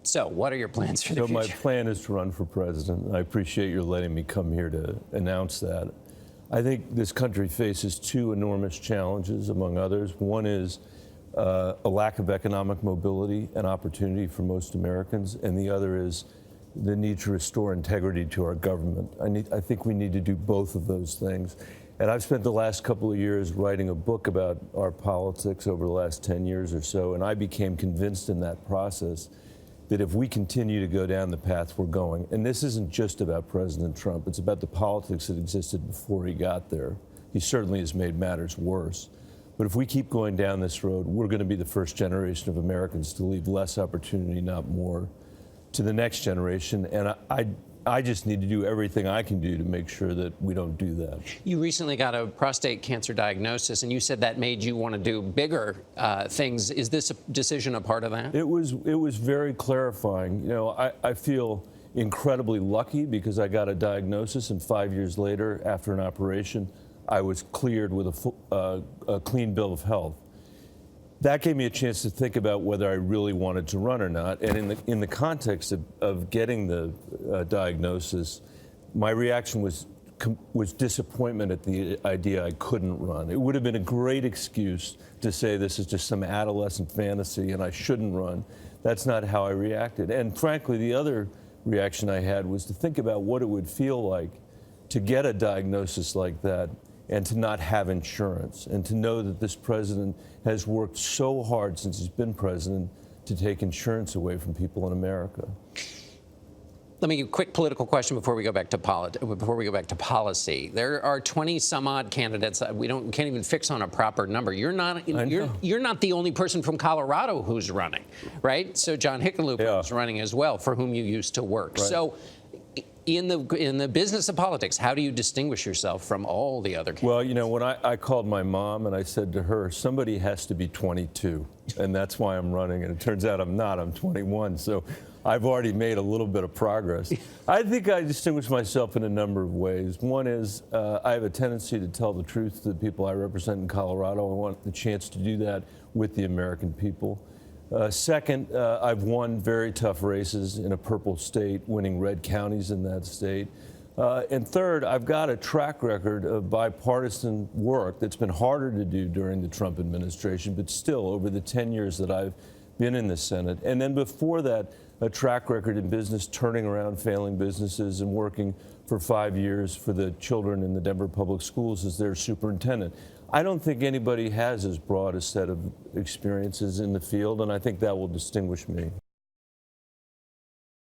So what are your plans for the So future? my plan is to run for president. I appreciate your letting me come here to announce that. I think this country faces two enormous challenges, among others. One is a lack of economic mobility and opportunity for most Americans, and the other is the need to restore integrity to our government. I think we need to do both of those things. And I've spent the last couple of years writing a book about our politics over the last 10 years or so, and I became convinced in that process that if we continue to go down the path we're going, and this isn't just about President Trump, it's about the politics that existed before he got there. He certainly has made matters worse. But if we keep going down this road, we're going to be the first generation of Americans to leave less opportunity, not more, to the next generation. And I just need to do everything I can do to make sure that we don't do that. You recently got a prostate cancer diagnosis, and you said that made you want to do bigger things. Is this decision a part of that? It was very clarifying. You know, I feel incredibly lucky because I got a diagnosis, and 5 years later, after an operation, I was cleared with a clean bill of health. That gave me a chance to think about whether I really wanted to run or not. And in the context of getting the diagnosis, my reaction was disappointment at the idea I couldn't run. It would have been a great excuse to say this is just some adolescent fantasy and I shouldn't run. That's not how I reacted. And frankly, the other reaction I had was to think about what it would feel like to get a diagnosis like that and to not have insurance, and to know that this president has worked so hard since he's been president to take insurance away from people in America. Let me give a quick political question before we go back to policy. There are 20 some odd candidates. We can't even fix on a proper number. You're not the only person from Colorado who's running, right? So John Hickenlooper is running as well, for whom you used to work. Right. So in the business of politics, how do you distinguish yourself from all the other candidates? Well, you know, when I called my mom and I said to her, somebody has to be 22, and that's why I'm running. And it turns out I'm not. I'm 21. So I've already made a little bit of progress. I think I distinguish myself in a number of ways. One is I have a tendency to tell the truth to the people I represent in Colorado. I want the chance to do that with the American people. Second, I've won very tough races in a purple state, winning red counties in that state. And third, I've got a track record of bipartisan work that's been harder to do during the Trump administration, but still over the 10 years that I've been in the Senate. And then before that, a track record in business, turning around failing businesses and working for 5 years for the children in the Denver Public Schools as their superintendent. I don't think anybody has as broad a set of experiences in the field, and I think that will distinguish me.